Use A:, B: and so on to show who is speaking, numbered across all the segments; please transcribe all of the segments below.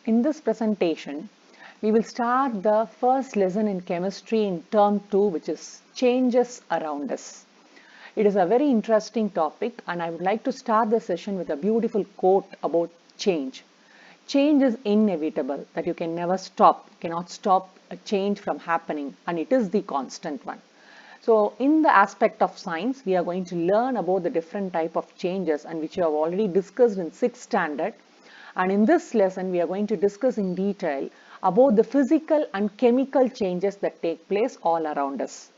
A: In this presentation, we will start the first lesson in chemistry in term 2, which is changes around us. It is a very interesting topic, and I would like to start the session with a beautiful quote about change. Change is inevitable, that you can never stop, cannot stop a change from happening, and it is the constant one. So in the aspect of science, we are going to learn about the different type of changes and which you have already discussed in 6th standard. And in this lesson, we are going to discuss in detail about the physical and chemical changes that take place all around us.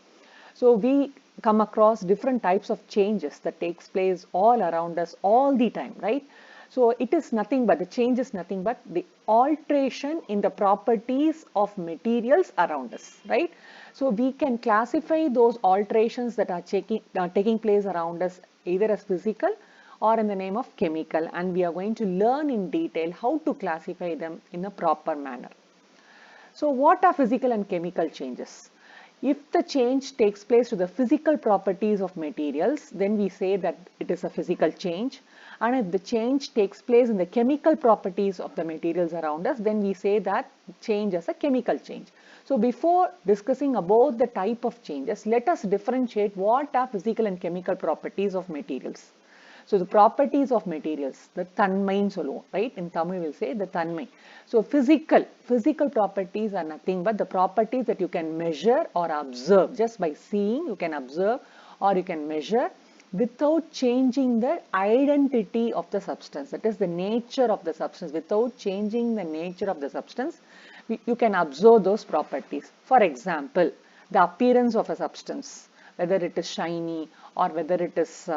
A: So we come across different types of changes that takes place all around us all the time, right? So it is nothing but the change is nothing but the alteration in the properties of materials around us, right? So we can classify those alterations that are taking place around us either as physical or in the name of chemical, and we are going to learn in detail how to classify them in a proper manner. So what are physical and chemical changes? If the change takes place to the physical properties of materials, then we say that it is a physical change. And if the change takes place in the chemical properties of the materials around us, then we say that change is a chemical change. So before discussing about the type of changes, let us differentiate what are physical and chemical properties of materials. So the properties of materials, the தன்மைன்னு சொல்லுவோம், right? In Tamil we will say the தன்மை. So physical properties are nothing but the properties that you can measure or observe. Just by seeing, you can observe or you can measure without changing the identity of the substance. That is the nature of the substance. Without changing the nature of the substance, you can observe those properties. For example, the appearance of a substance, whether it is shiny or whether it is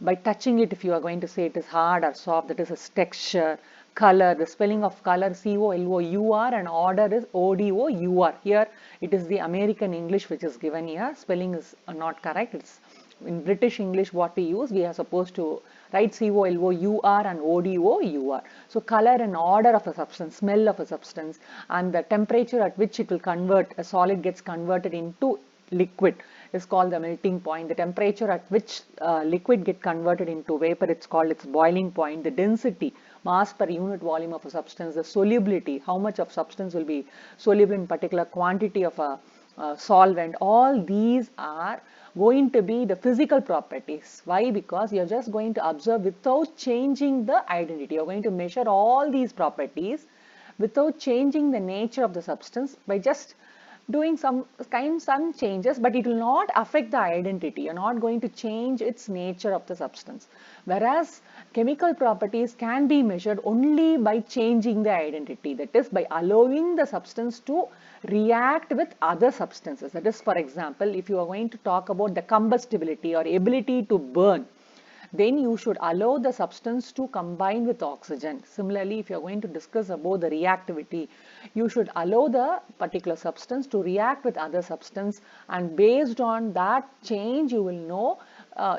A: by touching it, if you are going to say it is hard or soft, that is its texture, color, the spelling of color COLOUR and order is ODOUR. Here it is the American English which is given here. Spelling is not correct. It's in British English what we use. We are supposed to write COLOUR and ODOUR. So color and order of a substance, smell of a substance, and the temperature at which it will convert, a solid gets converted into liquid is called the melting point. The temperature at which liquid get converted into vapor, it's called its boiling point. The density, mass per unit volume of a substance, the solubility, how much of substance will be soluble in particular quantity of a solvent, all these are going to be the physical properties. Why? Because you're just going to observe without changing the identity. You're going to measure all these properties without changing the nature of the substance by just doing some changes, but it will not affect the identity. You're not going to change its nature of the substance. Whereas chemical properties can be measured only by changing the identity. That is by allowing the substance to react with other substances. That is, for example, if you are going to talk about the combustibility or ability to burn, then you should allow the substance to combine with oxygen. Similarly, if you are going to discuss about the reactivity, you should allow the particular substance to react with other substance, and based on that change you will know,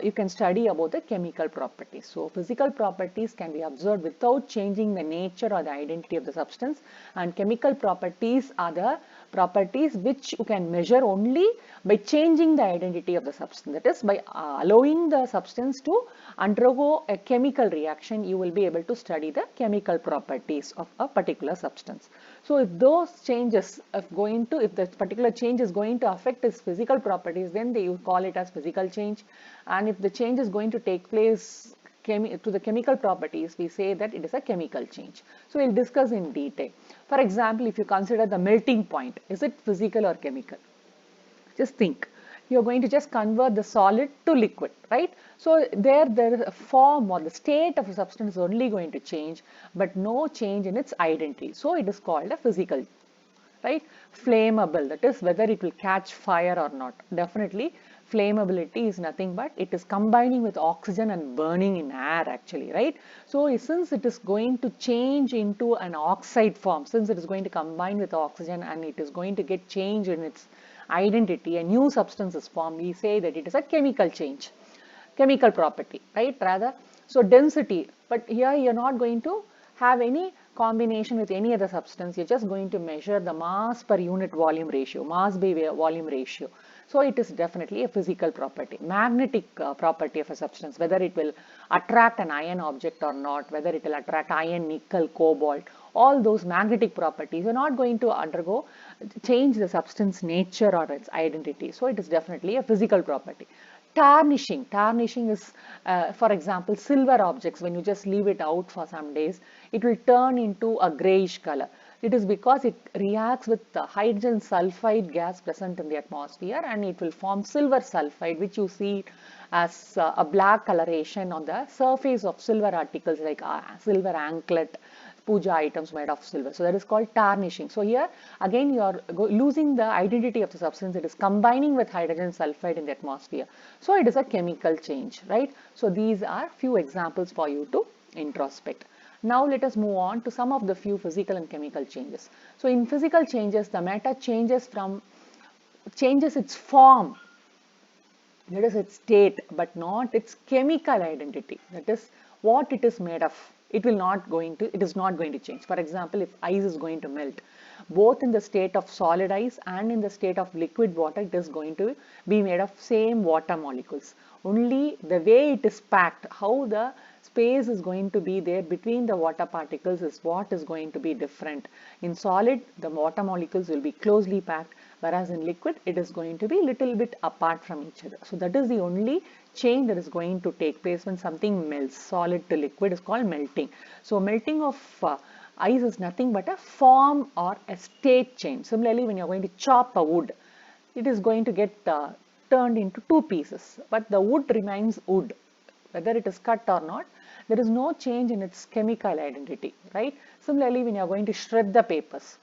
A: you can study about the chemical properties. So physical properties can be observed without changing the nature or the identity of the substance, and chemical properties are the properties which you can measure only by changing the identity of the substance. That is, by allowing the substance to undergo a chemical reaction, you will be able to study the chemical properties of a particular substance. So if those changes if the particular change is going to affect its physical properties, then you call it as physical change. And if the change is going to take place to the chemical properties, we say that it is a chemical change. So we'll discuss in detail. For example, if you consider the melting point, is it physical or chemical? Just think. You're going to just convert the solid to liquid, right? So the form or the state of a substance is only going to change, but no change in its identity. So it is called a physical, right? Flammable, that is whether it will catch fire or not. Definitely flammability is nothing but it is combining with oxygen and burning in air actually, right? So since it is going to change into an oxide form, since it is going to combine with oxygen and it is going to get change in its identity, a new substance is formed, we say that it is a chemical change, chemical property, right? Rather, so density, but here you're not going to have any combination with any other substance. You're just going to measure the mass per unit volume ratio, mass by volume ratio. So it is definitely a physical property. Magnetic property of a substance, whether it will attract an iron object or not, whether it will attract iron, nickel, cobalt, all those magnetic properties, you're not going to undergo change the substance nature or its identity. So it is definitely a physical property. Tarnishing is, for example, silver objects. When you just leave it out for some days, it will turn into a grayish color. It is because it reacts with the hydrogen sulfide gas present in the atmosphere, and it will form silver sulfide, which you see as a black coloration on the surface of silver articles like silver anklet, puja items made of silver. So that is called tarnishing. So here again you are losing the identity of the substance. It is combining with hydrogen sulfide in the atmosphere. So it is a chemical change, right? So these are few examples for you to introspect. Now let us move on to some of the few physical and chemical changes. So in physical changes, the matter changes its form, that is its state, but not its chemical identity. That is what it is made of. It is not going to change. For example, if ice is going to melt, both in the state of solid ice and in the state of liquid water, it is going to be made of same water molecules. Only the way it is packed, how the space is going to be there between the water particles is what is going to be different. In solid, the water molecules will be closely packed, whereas in liquid, it is going to be little bit apart from each other. So that is the only change that is going to take place when something melts. Solid to liquid is called melting. So melting of ice is nothing but a form or a state change. Similarly, when you're going to chop a wood, it is going to get turned into two pieces, but the wood remains wood. Whether it is cut or not, there is no change in its chemical identity, right? Similarly, when you are going to shred the papers,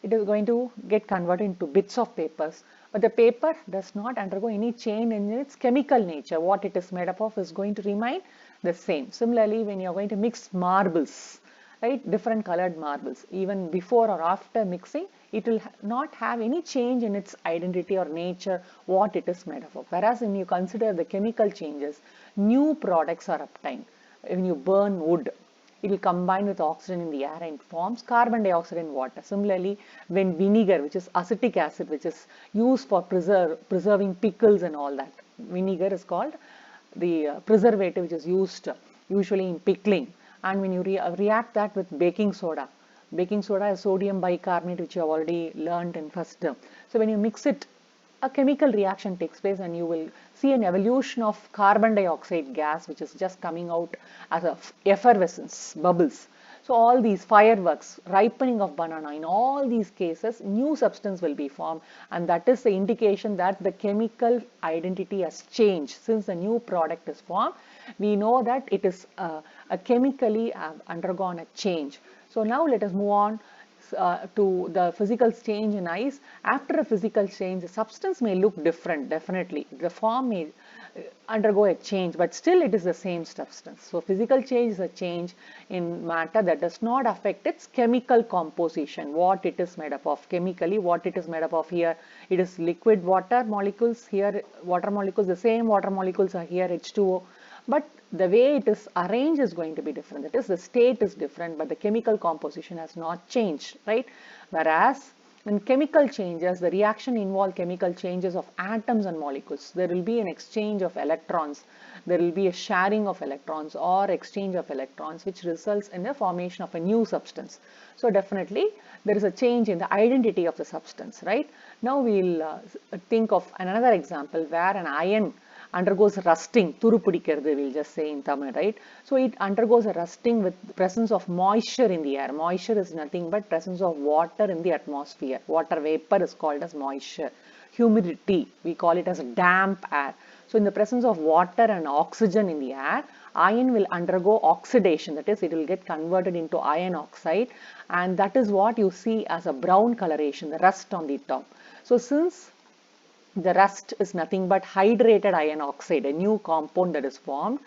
A: it is going to get converted into bits of papers, but the paper does not undergo any change in its chemical nature. What it is made up of is going to remain the same. Similarly, when you are going to mix marbles, right, different colored marbles, even before or after mixing, it will not have any change in its identity or nature, what it is made up of. Whereas when you consider the chemical changes, new products are obtained. When you burn wood, it will combine with oxygen in the air and forms carbon dioxide in water. Similarly, when vinegar, which is acetic acid, which is used for preserving pickles and all that, vinegar is called the preservative, which is used usually in pickling. And when you react that with baking soda is sodium bicarbonate, which you have already learned in first term. So when you mix it, a chemical reaction takes place and you will see an evolution of carbon dioxide gas, which is just coming out as a effervescence, bubbles. So all these fireworks, ripening of banana, in all these cases, new substance will be formed, and that is the indication that the chemical identity has changed. Since the new product is formed, we know that it is a chemically undergone a change. So now let us move on to the physical change in ice. After a physical change, the substance may look different, definitely. The form may undergo a change, but still it is the same substance. So physical change is a change in matter that does not affect its chemical composition, what it is made up of. Chemically, what it is made up of here, it is liquid water molecules, here water molecules, the same water molecules are here, H2O. But the way it is arranged is going to be different. That is, the state is different, but the chemical composition has not changed, right? Whereas in chemical changes, the reaction involves chemical changes of atoms and molecules. There will be an exchange of electrons. There will be a sharing of electrons or exchange of electrons, which results in the formation of a new substance. So definitely there is a change in the identity of the substance, right? Now we'll think of another example where an iron undergoes rusting, thurupudikkirathu, we'll just say in Tamil, right? So it undergoes a rusting with the presence of moisture in the air. Moisture is nothing but presence of water in the atmosphere. Water vapor is called as moisture. Humidity, we call it as damp air. So in the presence of water and oxygen in the air, iron will undergo oxidation. That is, it will get converted into iron oxide, and that is what you see as a brown coloration, the rust on the top. So since the rust is nothing but hydrated iron oxide, a new compound that is formed,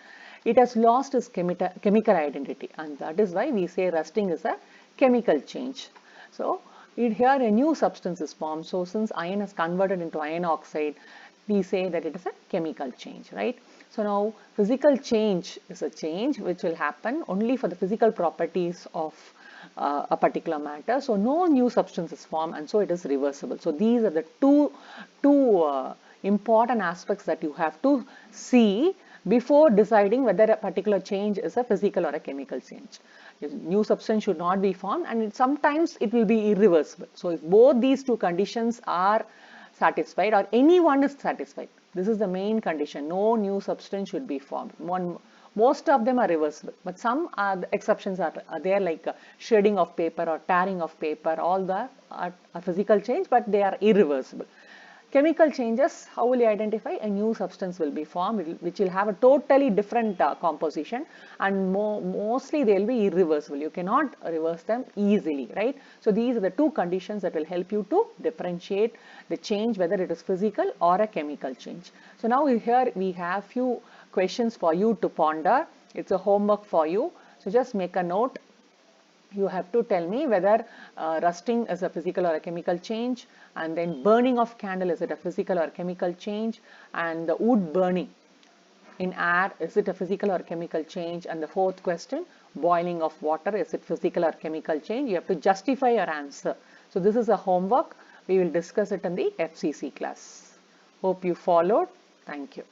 A: it has lost its chemical identity, and that is why we say rusting is a chemical change. So here a new substance is formed. So since iron is converted into iron oxide, we say that it is a chemical change, right? So now physical change is a change which will happen only for the physical properties of a particular matter. So no new substance is formed, and so it is reversible. So these are the two important aspects that you have to see before deciding whether a particular change is a physical or a chemical change. New substance should not be formed, and sometimes it will be irreversible. So if both these two conditions are satisfied, or any one is satisfied, this is the main condition. No new substance should be formed. Most of them are reversible, but some exceptions are there, like shredding of paper or tearing of paper. All the are physical change, but they are irreversible. Chemical changes, how will you identify? A new substance will be formed, which will have a totally different composition, and mostly they will be irreversible. You cannot reverse them easily, right? So these are the two conditions that will help you to differentiate the change, whether it is physical or a chemical change. So now here we have few questions for you to ponder. It's a homework for you. So just make a note. You have to tell me whether rusting is a physical or a chemical change, and then burning of candle, is it a physical or chemical change, and the wood burning in air, is it a physical or chemical change, and the fourth question, boiling of water, is it physical or chemical change? You have to justify your answer. So this is a homework. We will discuss it in the FCC class. Hope you followed. Thank you.